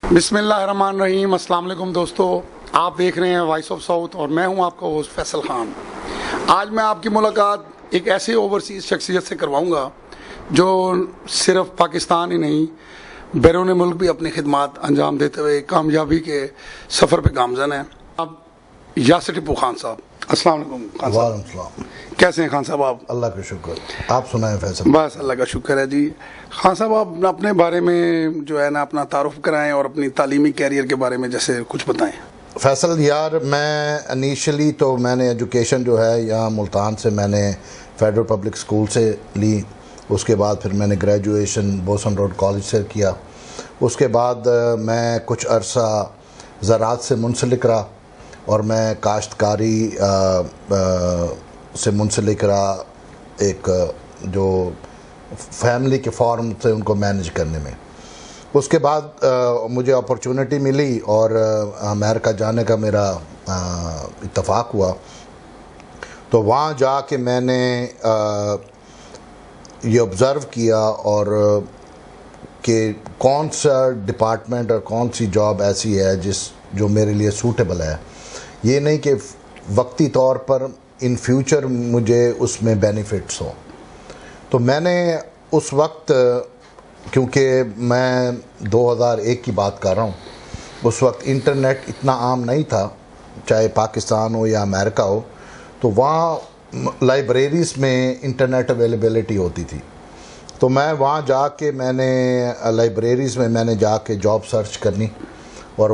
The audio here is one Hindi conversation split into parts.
बिस्मिल्लाहिर्रहमानिर्रहीम। अस्सलाम वालेकुम दोस्तों, आप देख रहे हैं वॉइस ऑफ साउथ और मैं हूं आपका होस्ट फैसल खान। आज मैं आपकी मुलाकात एक ऐसे ओवरसीज़ शख्सियत से करवाऊंगा जो सिर्फ पाकिस्तान ही नहीं बैरून मुल्क भी अपनी खिदमत अंजाम देते हुए कामयाबी के सफ़र पर गामजन हैं। अब यासिर टिप्पू खान साहब, अस्सलाम वालेकुम खान साहब, कैसे हैं खान साहब आप? अल्लाह का शुक्र, आप सुनाएं फैसल? बस अल्लाह का शुक्र है जी। खान साहब, आप अपने बारे में जो है ना अपना तारुफ कराएं और अपनी तालीमी कैरियर के बारे में जैसे कुछ बताएं। फैसल यार, मैं इनिशियली तो मैंने एजुकेशन जो है यहाँ मुल्तान से मैंने फेडरल पब्लिक स्कूल से ली। उसके बाद फिर मैंने ग्रेजुएशन बोसन रोड कॉलेज से किया। उसके बाद मैं कुछ अरसा ज़राअत से मुंसलिक रहा और मैं काश्तकारी से मुंसलिक रहा, एक जो फैमिली के फार्म से उनको मैनेज करने में। उसके बाद मुझे अपॉर्चुनिटी मिली और अमेरिका जाने का मेरा इत्तफाक हुआ। तो वहाँ जाके मैंने ये ऑब्ज़र्व किया और कि कौन सा डिपार्टमेंट और कौन सी जॉब ऐसी है जो मेरे लिए सूटेबल है। ये नहीं कि वक्ती तौर पर इन फ्यूचर मुझे उसमें बेनिफिट्स हो। तो मैंने उस वक्त, क्योंकि मैं 2001 की बात कर रहा हूँ, उस वक्त इंटरनेट इतना आम नहीं था, चाहे पाकिस्तान हो या अमेरिका हो, तो वहाँ लाइब्रेरीज़ में इंटरनेट अवेलेबिलिटी होती थी। तो मैं वहाँ जाके मैंने लाइब्रेरीज़ में मैंने जाके जॉब सर्च करनी और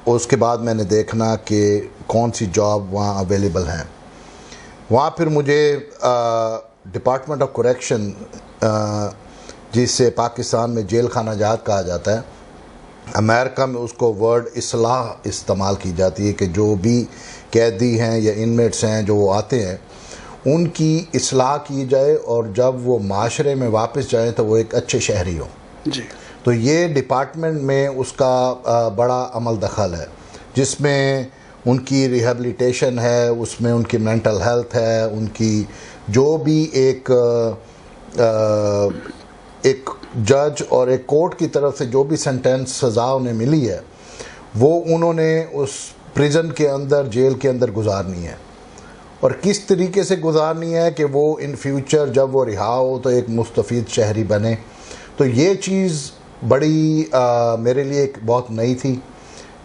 उसके बाद मैंने देखना कि कौन सी जॉब वहाँ अवेलेबल हैं। वहाँ फिर मुझे डिपार्टमेंट ऑफ करेक्शन, जिसे पाकिस्तान में जेल खाना जात कहा जाता है, अमेरिका में उसको वर्ड इस्लाह इस्तेमाल की जाती है कि जो भी कैदी हैं या इनमेट्स हैं जो वो आते हैं उनकी इस्लाह की जाए और जब वो माशरे में वापस जाएं तो वो एक अच्छे शहरी हो जी। तो ये डिपार्टमेंट में उसका बड़ा अमल दखल है, जिसमें उनकी रिहेबिलिटेशन है, उसमें उनकी मेंटल हेल्थ है, उनकी जो भी एक जज और एक कोर्ट की तरफ से जो भी सेंटेंस सज़ा उन्हें मिली है वो उन्होंने उस प्रिजन के अंदर, जेल के अंदर गुजारनी है। और किस तरीके से गुजारनी है कि वो इन फ्यूचर जब वो रिहा हो तो एक मुस्तफ़ीद शहरी बने। तो ये चीज़ बड़ी मेरे लिए एक बहुत नई थी,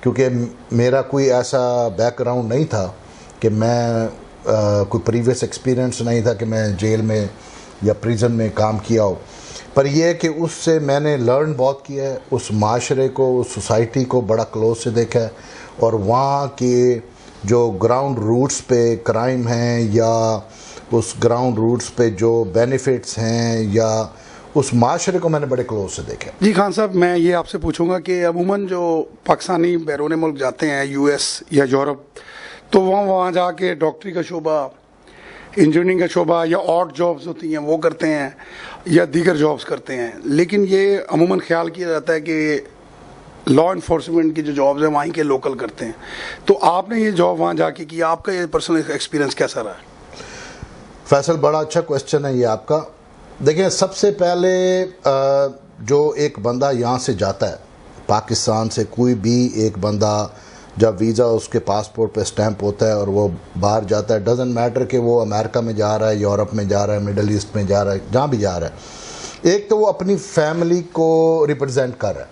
क्योंकि मेरा कोई ऐसा बैकग्राउंड नहीं था कि मैं कोई प्रीवियस एक्सपीरियंस नहीं था कि मैं जेल में या प्रिजन में काम किया हो। पर यह कि उससे मैंने लर्न बहुत किया है, उस माशरे को, उस सोसाइटी को बड़ा क्लोज से देखा है और वहाँ के जो ग्राउंड रूट्स पे क्राइम हैं या उस ग्राउंड रूट्स पे जो बेनिफिट्स हैं या उस माशरे को मैंने बड़े क्लोज से देखा। जी खान साहब, मैं ये आपसे पूछूंगा कि अमूमन जो पाकिस्तानी बैरून मुल्क जाते हैं, यूएस या यूरोप, तो वहाँ जाके डॉक्टरी का शोबा, इंजीनियरिंग का शोबा या और जॉब्स होती हैं वो करते हैं या दीगर जॉब्स करते हैं, लेकिन ये अमूमन ख्याल किया जाता है कि लॉ इन्फोर्समेंट की जो जॉब्स हैं वहीं के लोकल करते हैं। तो आपने ये जॉब वहाँ जाके की, आपका ये पर्सनल एक्सपीरियंस कैसा रहा? फैसल, बड़ा अच्छा क्वेश्चन है ये आपका। देखिए, सबसे पहले जो एक बंदा यहाँ से जाता है पाकिस्तान से, कोई भी एक बंदा जब वीज़ा उसके पासपोर्ट पे स्टैंप होता है और वो बाहर जाता है, डजेंट मैटर कि वो अमेरिका में जा रहा है, यूरोप में जा रहा है, मिडल ईस्ट में जा रहा है, जहाँ भी जा रहा है, एक तो वो अपनी फैमिली को रिप्रेजेंट कर रहा है।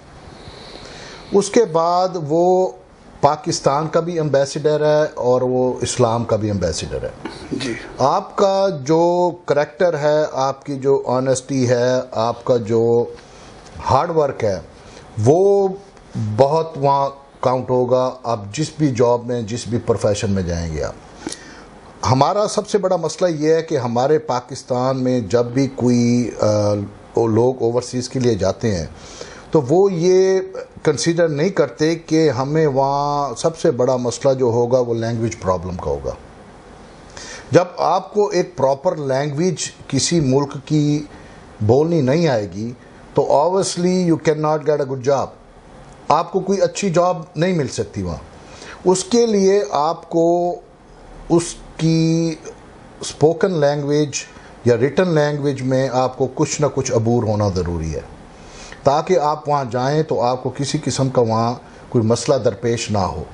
उसके बाद वो पाकिस्तान का भी एम्बेसडर है और वो इस्लाम का भी एम्बेसडर है जी। आपका जो करैक्टर है, आपकी जो ऑनेस्टी है, आपका जो हार्ड वर्क है, वो बहुत वहाँ काउंट होगा। आप जिस भी जॉब में, जिस भी प्रोफेशन में जाएंगे आप। हमारा सबसे बड़ा मसला ये है कि हमारे पाकिस्तान में जब भी कोई लोग ओवरसीज़ के लिए जाते हैं तो वो ये कंसीडर नहीं करते कि हमें वहाँ सबसे बड़ा मसला जो होगा वो लैंग्वेज प्रॉब्लम का होगा। जब आपको एक प्रॉपर लैंग्वेज किसी मुल्क की बोलनी नहीं आएगी तो obviously you can not get a good job. आपको कोई अच्छी जॉब नहीं मिल सकती वहाँ। उसके लिए आपको उसकी स्पोकन लैंग्वेज या रिटन लैंग्वेज में आपको कुछ ना कुछ अबूर होना ज़रूरी है। ताकि आप वहाँ जाएं तो आपको किसी किस्म का वहाँ कोई मसला दरपेश ना हो।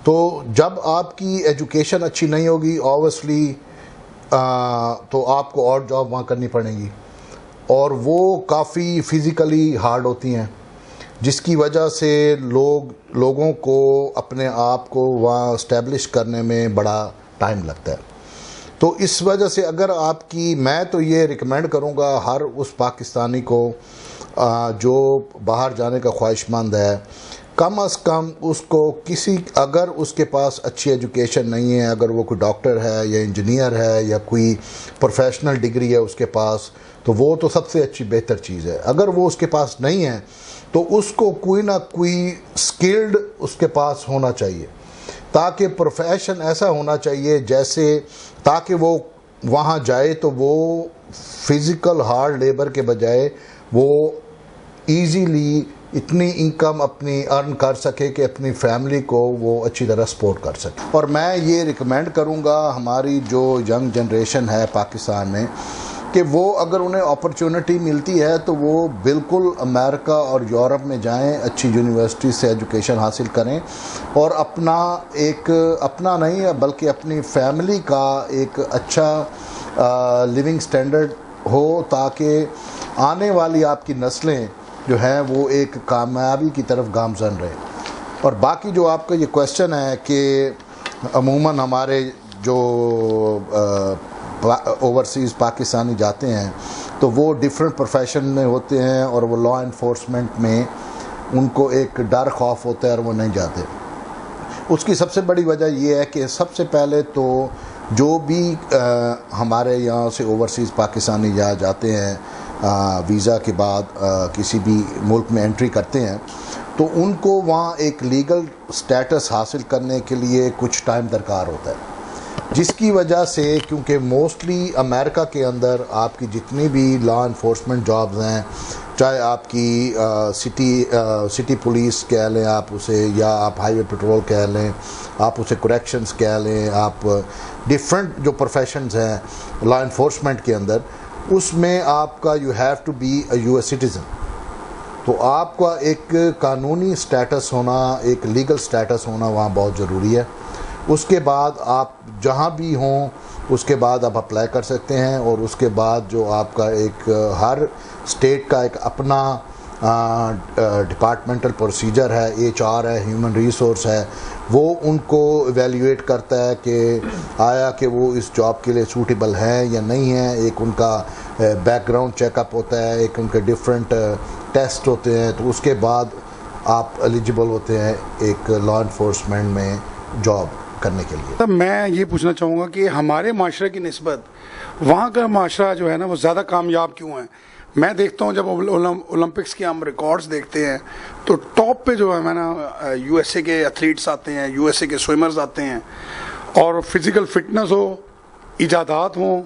तो जब आपकी एजुकेशन अच्छी नहीं होगी ऑब्वियसली तो आपको और जॉब वहाँ करनी पड़ेगी, और वो काफ़ी फ़िज़िकली हार्ड होती हैं, जिसकी वजह से लोगों को अपने आप को वहाँ इस्टेब्लिश करने में बड़ा टाइम लगता है। तो इस वजह से अगर आपकी, मैं तो ये रिकमेंड करूँगा हर उस पाकिस्तानी को जो बाहर जाने का ख्वाहिशमंद है, कम अज़ कम उसको अगर उसके पास अच्छी एजुकेशन नहीं है, अगर वो कोई डॉक्टर है या इंजीनियर है या कोई प्रोफेशनल डिग्री है उसके पास, तो वो तो सबसे अच्छी बेहतर चीज़ है। अगर वो उसके पास नहीं है तो उसको कोई ना कोई स्किल्ड उसके पास होना चाहिए, ताकि प्रोफेशन ऐसा होना चाहिए जैसे, ताकि वो वहाँ जाए तो वो फिज़िकल हार्ड लेबर के बजाय वो इजीली इतनी इनकम अपनी अर्न कर सके कि अपनी फैमिली को वो अच्छी तरह सपोर्ट कर सके। और मैं ये रिकमेंड करूँगा हमारी जो यंग जनरेशन है पाकिस्तान में, कि वो अगर उन्हें अपॉर्चुनिटी मिलती है तो वो बिल्कुल अमेरिका और यूरोप में जाएं, अच्छी यूनिवर्सिटी से एजुकेशन हासिल करें और अपना नहीं बल्कि अपनी फैमिली का एक अच्छा लिविंग स्टैंडर्ड हो, ताकि आने वाली आपकी नस्लें जो हैं वो एक कामयाबी की तरफ गामज़न रहे। और बाकी जो आपका ये क्वेश्चन है कि अमूमन हमारे जो ओवरसीज़ पाकिस्तानी जाते हैं तो वो डिफरेंट प्रोफेशन में होते हैं और वो लॉ इन्फोर्समेंट में उनको एक डर खौफ होता है और वो नहीं जाते। उसकी सबसे बड़ी वजह ये है कि सबसे पहले तो जो भी हमारे यहाँ से ओवरसीज़ पाकिस्तानी यहाँ जाते हैं वीज़ा के बाद किसी भी मुल्क में एंट्री करते हैं, तो उनको वहाँ एक लीगल स्टेटस हासिल करने के लिए कुछ टाइम दरकार होता है, जिसकी वजह से, क्योंकि मोस्टली अमेरिका के अंदर आपकी जितनी भी लॉ इन्फोर्समेंट जॉब्स हैं, चाहे आपकी सिटी पुलिस कह लें आप उसे, या आप हाईवे पेट्रोल कह लें, आप उसे करेक्शंस कह लें, आप डिफरेंट जो प्रोफेशंस हैं लॉ इन्फोर्समेंट के अंदर, उसमें आपका you have to be a US citizen. तो आपका एक कानूनी स्टेटस होना, एक लीगल स्टेटस होना वहाँ बहुत ज़रूरी है। उसके बाद आप जहाँ भी हों उसके बाद आप अप्लाई कर सकते हैं, और उसके बाद जो आपका एक हर स्टेट का एक अपना डिपार्टमेंटल प्रोसीजर है, HR है, ह्यूमन रिसोर्स है, वो उनको इवेल्युएट करता है कि आया कि वो इस जॉब के लिए सूटेबल है या नहीं है। एक उनका बैकग्राउंड चेकअप होता है, एक उनके डिफरेंट टेस्ट होते हैं, तो उसके बाद आप एलिजिबल होते हैं एक लॉ इन्फोर्समेंट में जॉब करने के लिए। तब मैं ये पूछना चाहूँगा कि हमारे माशरे की निस्बत वहाँ का माशरा जो है ना वो ज़्यादा कामयाब क्यों है? मैं देखता हूँ जब ओलंपिक्स के हम रिकॉर्ड्स देखते हैं तो टॉप पे जो है मैं ना USA के एथलीट्स आते हैं, USA के स्विमर्स आते हैं, और फिज़िकल फिटनेस हो, इजादात हो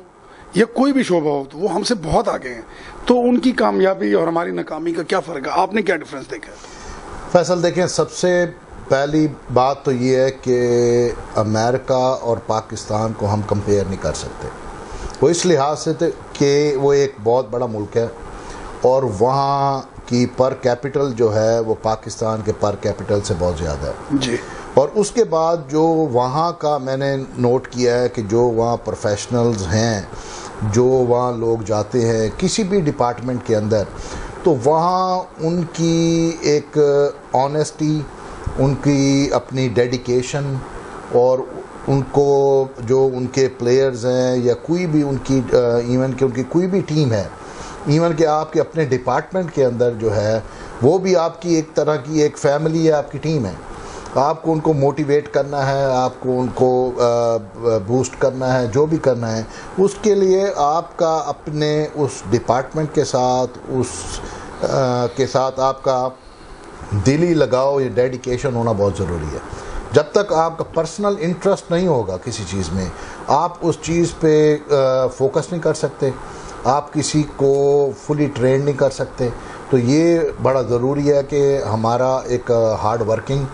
या कोई भी शोबा हो, तो वो हमसे बहुत आगे हैं। तो उनकी कामयाबी और हमारी नाकामी का क्या फ़र्क है? आपने क्या डिफरेंस देखा है? फैसल, देखें, सबसे पहली बात तो ये है कि अमेरिका और पाकिस्तान को हम कंपेयर नहीं कर सकते। वो इस लिहाज से कि वो एक बहुत बड़ा मुल्क है और वहाँ की पर कैपिटल जो है वो पाकिस्तान के पर कैपिटल से बहुत ज़्यादा है जी। और उसके बाद जो वहाँ का मैंने नोट किया है कि जो वहाँ प्रोफेशनल्स हैं, जो वहाँ लोग जाते हैं किसी भी डिपार्टमेंट के अंदर, तो वहाँ उनकी एक ऑनेस्टी, उनकी अपनी डेडिकेशन, और उनको जो उनके प्लेयर्स हैं या कोई भी उनकी इवन कि उनकी कोई भी टीम है, इवन कि आपके अपने डिपार्टमेंट के अंदर जो है वो भी आपकी एक तरह की एक फैमिली है, आपकी टीम है। आपको उनको मोटिवेट करना है, आपको उनको बूस्ट करना है, जो भी करना है उसके लिए आपका अपने उस डिपार्टमेंट के साथ आपका दिली लगाव या डेडिकेशन होना बहुत ज़रूरी है। जब तक आपका पर्सनल इंटरेस्ट नहीं होगा किसी चीज़ में, आप उस चीज़ पे फोकस नहीं कर सकते, आप किसी को फुली ट्रेन नहीं कर सकते। तो ये बड़ा ज़रूरी है कि हमारा एक हार्ड वर्किंग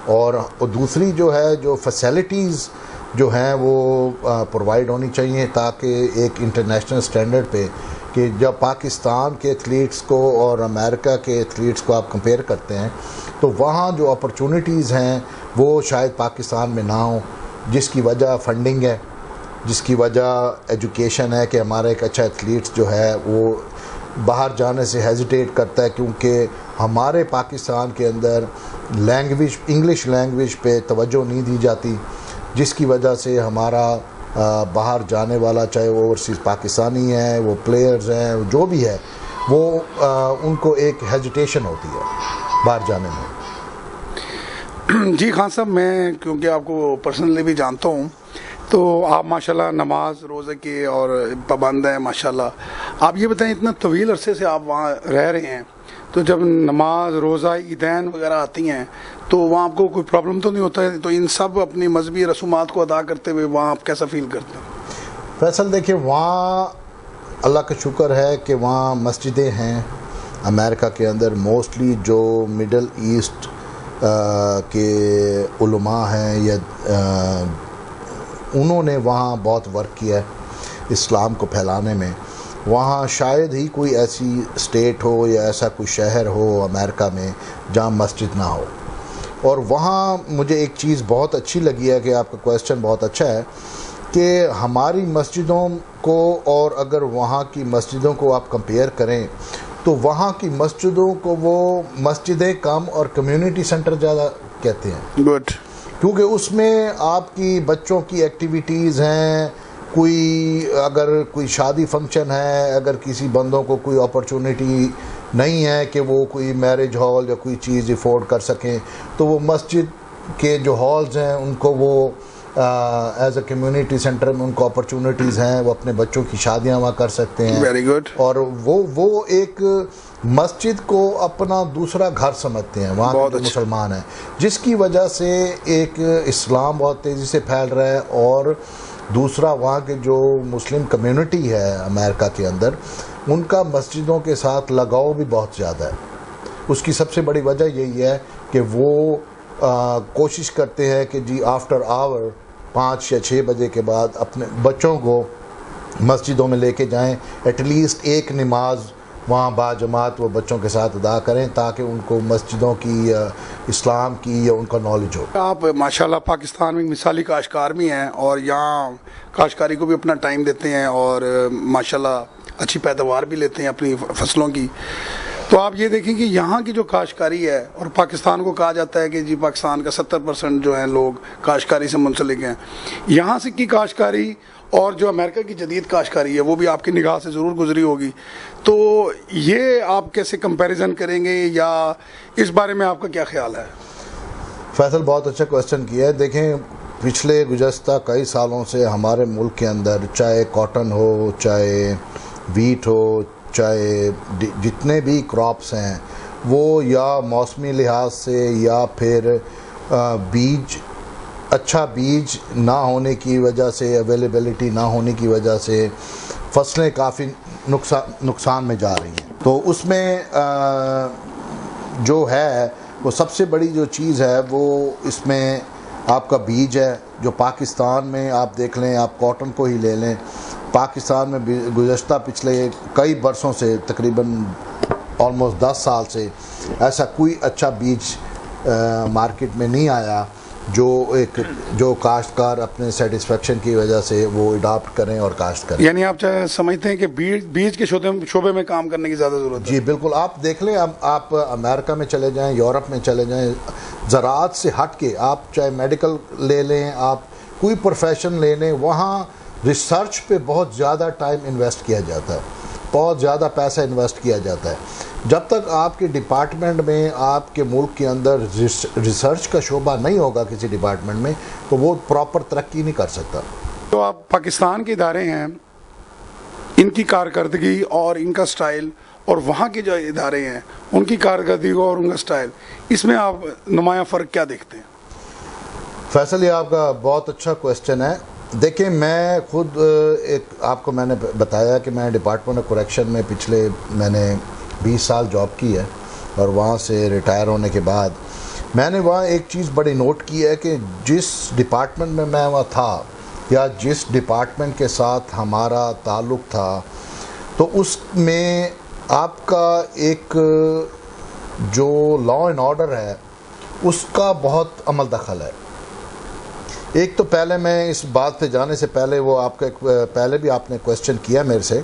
और दूसरी जो है जो फैसिलिटीज़ जो हैं वो प्रोवाइड होनी चाहिए, ताकि एक इंटरनेशनल स्टैंडर्ड पे कि जब पाकिस्तान के एथलीट्स को और अमेरिका के एथलीट्स को आप कंपेयर करते हैं तो वहाँ जो अपॉर्चुनिटीज़ हैं वो शायद पाकिस्तान में ना हो, जिसकी वजह फंडिंग है, जिसकी वजह एजुकेशन है कि हमारा एक अच्छा एथलीट्स जो है वो बाहर जाने से हेजिटेट करता है क्योंकि हमारे पाकिस्तान के अंदर लैंग्वेज इंग्लिश लैंग्वेज पे तवज्जो नहीं दी जाती, जिसकी वजह से हमारा बाहर जाने वाला, चाहे वो ओवरसीज़ पाकिस्तानी है, वो प्लेयर्स हैं, जो भी है, वो उनको एक हेजिटेशन होती है बाहर जाने में। जी खान साहब, मैं क्योंकि आपको पर्सनली भी जानता हूँ, तो आप माशाल्लाह नमाज रोज़े के और पाबंद हैं माशाल्लाह। आप ये बताएं, इतना तवील अरसे से आप वहाँ रह रहे हैं, तो जब नमाज रोज़ा ईदैन वगैरह आती हैं तो वहाँ आपको कोई प्रॉब्लम तो नहीं होता है? तो इन सब अपनी मजहबी रसूमात को अदा करते हुए वहाँ आप कैसा फील करते हैं? फैसल देखिए, वहाँ अल्लाह का शुक्र है कि वहाँ मस्जिदें हैं अमेरिका के अंदर। मोस्टली जो मिडल ईस्ट के उलमा हैं या उन्होंने वहाँ बहुत वर्क किया है इस्लाम को फैलाने में। वहाँ शायद ही कोई ऐसी स्टेट हो या ऐसा कोई शहर हो अमेरिका में जहाँ मस्जिद ना हो। और वहाँ मुझे एक चीज़ बहुत अच्छी लगी है कि आपका क्वेश्चन बहुत अच्छा है कि हमारी मस्जिदों को और अगर वहाँ की मस्जिदों को आप कंपेयर करें तो वहाँ की मस्जिदों को वो मस्जिदें कम और कम्युनिटी सेंटर ज़्यादा कहते हैं। गुड। क्योंकि उसमें आपकी बच्चों की एक्टिविटीज़ हैं, कोई अगर कोई शादी फंक्शन है, अगर किसी बंदों को कोई अपॉर्चुनिटी नहीं है कि वो कोई मैरिज हॉल या कोई चीज़ अफोर्ड कर सकें, तो वो मस्जिद के जो हॉल्स हैं उनको वो एज अ कम्युनिटी सेंटर में उनको अपॉर्चुनिटीज़ हैं, वो अपने बच्चों की शादियां वहाँ कर सकते हैं। Very good. और वो एक मस्जिद को अपना दूसरा घर समझते हैं वहाँ के जो मुसलमान हैं, जिसकी वजह से एक इस्लाम बहुत तेज़ी से फैल रहा है। और दूसरा, वहाँ के जो मुस्लिम कम्युनिटी है अमेरिका के अंदर, उनका मस्जिदों के साथ लगाव भी बहुत ज़्यादा है। उसकी सबसे बड़ी वजह यही है कि वो कोशिश करते हैं कि जी आफ्टर आवर 5 या 6 बजे के बाद अपने बच्चों को मस्जिदों में लेके जाएं, एटलीस्ट एक नमाज वहाँ बाजमात वो बच्चों के साथ अदा करें ताकि उनको मस्जिदों की इस्लाम की या उनका नॉलेज हो। आप माशाल्लाह पाकिस्तान में मिसाली काश्तकार भी हैं और यहाँ काश्तकारी को भी अपना टाइम देते हैं और माशाल्लाह अच्छी पैदावार भी लेते हैं अपनी फसलों की। तो आप ये देखें कि यहाँ की जो काश्तकारी है, और पाकिस्तान को कहा जाता है कि जी पाकिस्तान का 70% जो है लोग काश्तकारी से मुंसलिक हैं, यहाँ से की काश्तकारी और जो अमेरिका की जदीद काश्तकारी है वो भी आपकी निगाह से ज़रूर गुजरी होगी। तो ये आप कैसे कंपैरिजन करेंगे या इस बारे में आपका क्या ख्याल है? फैसल, बहुत अच्छा क्वेश्चन किया है। देखें, पिछले गुज़श्ता कई सालों से हमारे मुल्क के अंदर चाहे कॉटन हो, चाहे वीट हो, चाहे जितने भी क्रॉप्स हैं, वो या मौसमी लिहाज से या फिर बीज अच्छा बीज ना होने की वजह से, अवेलेबिलिटी ना होने की वजह से फसलें काफ़ी नुकसान में जा रही हैं। तो उसमें जो है वो सबसे बड़ी जो चीज़ है वो इसमें आपका बीज है। जो पाकिस्तान में आप देख लें, आप कॉटन को ही ले लें, पाकिस्तान में गुज़श्ता पिछले कई बरसों से, तकरीबन ऑलमोस्ट 10 साल से, ऐसा कोई अच्छा बीज मार्केट में नहीं आया जो काश्तकार अपने सेटिस्फेक्शन की वजह से वो अडॉप्ट करें और काश्त करें। यानी आप समझते हैं कि बीज के शोबे में काम करने की ज़्यादा ज़रूरत है? जी बिल्कुल। आप देख लें, अब आप अमेरिका में चले जाएं, यूरोप में चले जाएं, ज़राअत से हट के आप चाहे मेडिकल ले लें, आप कोई प्रोफेशन ले लें, वहाँ रिसर्च पे बहुत ज़्यादा टाइम इन्वेस्ट किया जाता है, बहुत ज़्यादा पैसा इन्वेस्ट किया जाता है। जब तक आपके डिपार्टमेंट में, आपके मुल्क के अंदर रिसर्च का शोबा नहीं होगा किसी डिपार्टमेंट में, तो वो प्रॉपर तरक्की नहीं कर सकता। तो आप पाकिस्तान के इदारे हैं, इनकी कारकर्दगी और इनका स्टाइल, और वहाँ के जो इदारे हैं उनकी कारकर्दगी और उनका स्टाइल, इसमें आप नुमाया फ़र्क क्या देखते हैं? फैसल, ये आपका बहुत अच्छा क्वेश्चन है। देखिए, मैं खुद आपको मैंने बताया कि मैं डिपार्टमेंट ऑफ करेक्शन में मैंने 20 साल जॉब की है, और वहाँ से रिटायर होने के बाद मैंने वहाँ एक चीज़ बड़ी नोट की है कि जिस डिपार्टमेंट में मैं वहाँ था या जिस डिपार्टमेंट के साथ हमारा ताल्लुक़ था, तो उसमें आपका एक जो लॉ एंड ऑर्डर है उसका बहुत अमल दखल है। एक तो पहले मैं इस बात पे जाने से पहले वो आपका पहले भी आपने क्वेश्चन किया मेरे से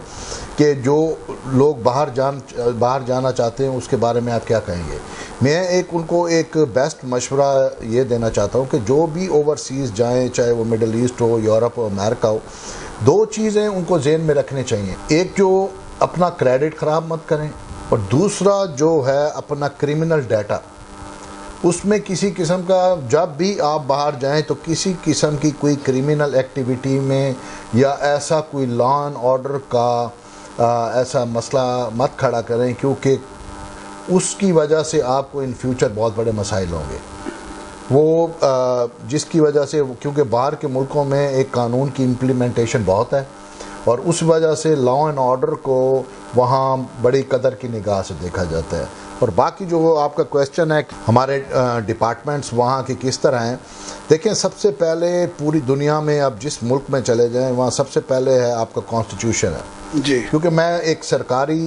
कि जो लोग बाहर जाना चाहते हैं उसके बारे में आप क्या कहेंगे। मैं उनको एक बेस्ट मशवरा ये देना चाहता हूँ कि जो भी ओवरसीज़ जाएं, चाहे वो मिडल ईस्ट हो, यूरोप हो, अमेरिका हो, दो चीज़ें उनको जेहन में रखनी चाहिए। एक जो अपना क्रेडिट ख़राब मत करें, और दूसरा जो है अपना क्रिमिनल डाटा, उसमें किसी किस्म का, जब भी आप बाहर जाएं तो किसी किस्म की कोई क्रिमिनल एक्टिविटी में या ऐसा कोई लॉ एंड ऑर्डर का ऐसा मसला मत खड़ा करें, क्योंकि उसकी वजह से आपको इन फ्यूचर बहुत बड़े मसाइल होंगे। वो जिसकी वजह से, क्योंकि बाहर के मुल्कों में एक कानून की इम्प्लीमेंटेशन बहुत है और उस वजह से लॉ एंड ऑर्डर को वहाँ बड़ी कदर की निगाह से देखा जाता है। और बाकी जो आपका क्वेश्चन है हमारे डिपार्टमेंट्स वहाँ के किस तरह हैं, देखें सबसे पहले पूरी दुनिया में आप जिस मुल्क में चले जाएं वहाँ सबसे पहले है आपका कॉन्स्टिट्यूशन है जी। क्योंकि मैं एक सरकारी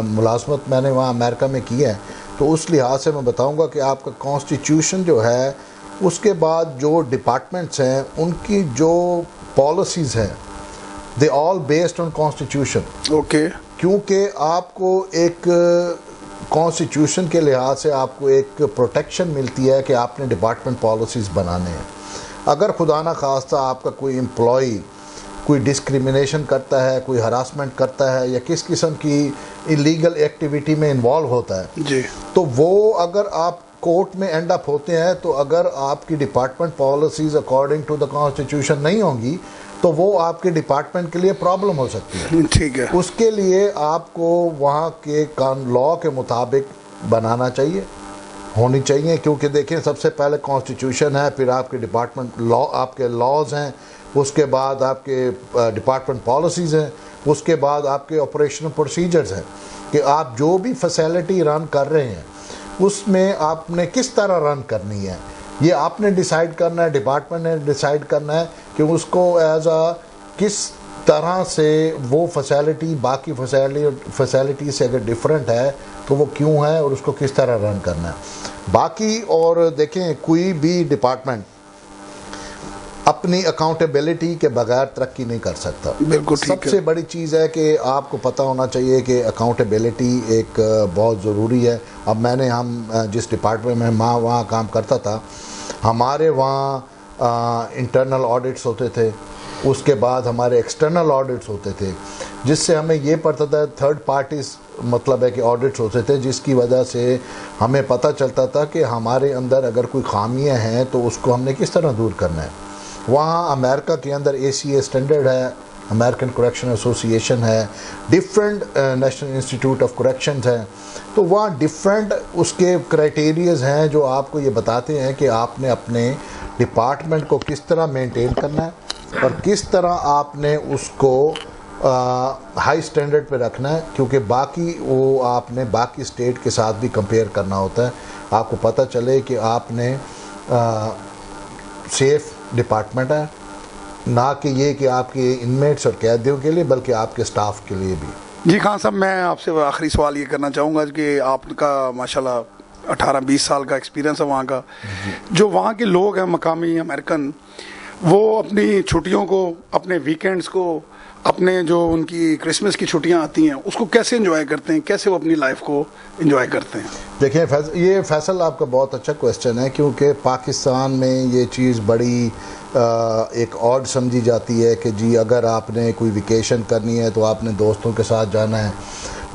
मुलाजमत मैंने वहाँ अमेरिका में की है, तो उस लिहाज से मैं बताऊँगा कि आपका कॉन्स्टिट्यूशन जो है, उसके बाद जो डिपार्टमेंट्स हैं उनकी जो पॉलिसीज़ हैं, they all based on constitution. Okay. क्योंकि आपको एक कॉन्स्टिट्यूशन के लिहाज से आपको एक प्रोटेक्शन मिलती है कि आपने डिपार्टमेंट पॉलिसीज़ बनाने हैं। अगर खुदा न खास्ता आपका कोई एम्प्लॉई कोई डिस्क्रिमिनेशन करता है, कोई हरासमेंट करता है या किस किस्म की इलीगल एक्टिविटी में इन्वॉल्व होता है जी, तो वो अगर आप कोर्ट में एंड अप होते हैं, तो अगर आपकी department policies according to the constitution नहीं होंगी तो वो आपके डिपार्टमेंट के लिए प्रॉब्लम हो सकती है। ठीक है। उसके लिए आपको वहाँ के लॉ के मुताबिक बनाना चाहिए, होनी चाहिए, क्योंकि देखें सबसे पहले कॉन्स्टिट्यूशन है, फिर आपके डिपार्टमेंट लॉ, आपके लॉज हैं, उसके बाद आपके डिपार्टमेंट पॉलिसीज़ हैं, उसके बाद आपके ऑपरेशनल प्रोसीजर्स हैं कि आप जो भी फैसिलिटी रन कर रहे हैं उसमें आपने किस तरह रन करनी है, ये आपने डिसाइड करना है, डिपार्टमेंट ने डिसाइड करना है कि उसको एज आ किस तरह से वो फैसिलिटी बाकी फैसिलिटी से अगर डिफरेंट है तो वो क्यों है और उसको किस तरह रन करना है। बाकी और देखें कोई भी डिपार्टमेंट अपनी अकाउंटेबिलिटी के बगैर तरक्की नहीं कर सकता। बिल्कुल ठीक है। सबसे बड़ी चीज़ है कि आपको पता होना चाहिए कि अकाउंटेबिलिटी एक बहुत ज़रूरी है। अब हम जिस डिपार्टमेंट में मैं वहाँ काम करता था, हमारे वहाँ इंटरनल ऑडिट्स होते थे, उसके बाद हमारे एक्सटर्नल ऑडिट्स होते थे, जिससे हमें ये पता था, थर्ड पार्टीज मतलब है कि ऑडिट्स होते थे, जिसकी वजह से हमें पता चलता था कि हमारे अंदर अगर कोई खामियां हैं तो उसको हमने किस तरह दूर करना है। वहाँ अमेरिका के अंदर ACA स्टैंडर्ड है, अमेरिकन करेक्शन एसोसिएशन है, different national institute of corrections है, तो वहाँ डिफरेंट उसके क्राइटेरियाज हैं जो आपको ये बताते हैं कि आपने अपने डिपार्टमेंट को किस तरह मेंटेन करना है और किस तरह आपने उसको हाई स्टैंडर्ड पे रखना है, क्योंकि बाकी वो आपने बाकी स्टेट के साथ भी कंपेयर करना होता है। आपको पता चले कि आपने सेफ डिपार्टमेंट है, ना कि ये कि आपके इनमेट्स और कैदियों के लिए, बल्कि आपके स्टाफ के लिए भी। जी खान साहब, मैं आपसे आखिरी सवाल ये करना चाहूँगा कि आपका माशाल्लाह 18-20 साल का एक्सपीरियंस है वहाँ का, जो वहाँ के लोग हैं मकामी अमेरिकन, वो अपनी छुट्टियों को, अपने वीकेंड्स को, अपने जो उनकी क्रिसमस की छुट्टियां आती हैं उसको कैसे एंजॉय करते हैं, कैसे वो अपनी लाइफ को एंजॉय करते हैं? देखिए ये फैसल आपका बहुत अच्छा क्वेश्चन है, क्योंकि पाकिस्तान में ये चीज़ बड़ी एक ऑड समझी जाती है कि जी अगर आपने कोई वेकेशन करनी है तो आपने दोस्तों के साथ जाना है।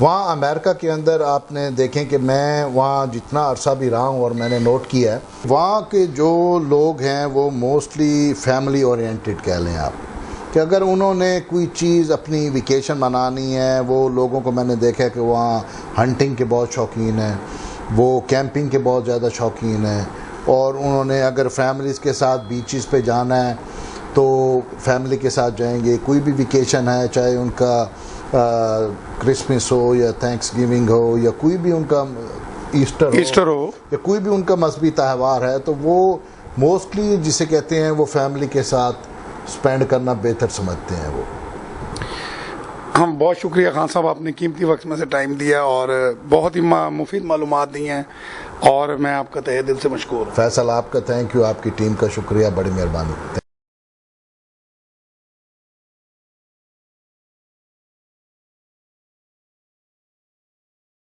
वहाँ अमेरिका के अंदर आपने देखें कि मैं वहाँ जितना अरसा भी रहा हूँ और मैंने नोट किया है, वहाँ के जो लोग हैं वो मोस्टली फैमिली ओरिएंटेड कह लें आप, कि अगर उन्होंने कोई चीज़ अपनी वेकेशन मनानी है, वो लोगों को मैंने देखा है कि वहाँ हंटिंग के बहुत शौकीन हैं, वो कैंपिंग के बहुत ज़्यादा शौकीन हैं, और उन्होंने अगर फैमिलीज़ के साथ बीचेस पे जाना है तो फैमिली के साथ जाएंगे। कोई भी वेकेशन है, चाहे उनका क्रिसमस हो या थैंक्सगिविंग हो या कोई भी उनका ईस्टर हो या कोई भी उनका मजहबी त्यौहार है, तो वो मोस्टली जिसे कहते हैं वो फैमिली के साथ स्पेंड करना बेहतर समझते हैं वो। हम बहुत शुक्रिया खान साहब, आपने कीमती वक्त में से टाइम दिया और बहुत ही मुफीद मालूमात दी हैं और मैं आपका तहे दिल से मशकूर हूँ। फैसल, आपका थैंक यू, आपकी टीम का शुक्रिया, बड़ी मेहरबानी।